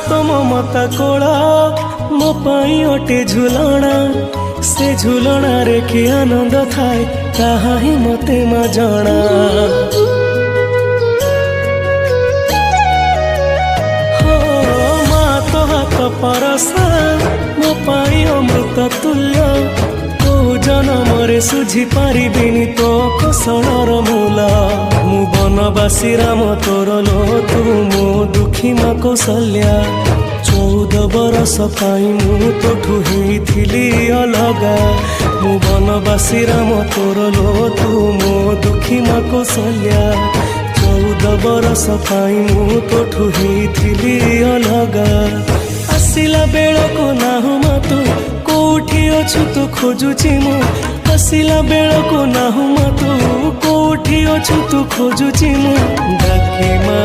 तो ममता कोला मो पाई अटे झुलना से झुलना रे कि आनंद थाए ताहा ही मते मा जणा। हो मा तो हाथ परसा मो पाई अमृत तुल्य तो जनमरे सुझी पारिबिनी तो कोसलर मूल। मु बनवासी राम तोर लो तू मो दुखी मा कौशल्या 14 बरस पाई मु तोठू हेइथिली अलगा। मु बनवासी राम तोर लो तू मो दुखी मा कौशल्या 14 बरस पाई मु तोठू हेइथिली अलगा। आसिला बेलको नाहु मा तू कोठी अछु तू खोजुची मु आसिला बेलको नाहु मा तू कोठी अछु तू खोजुची मु डाके मा।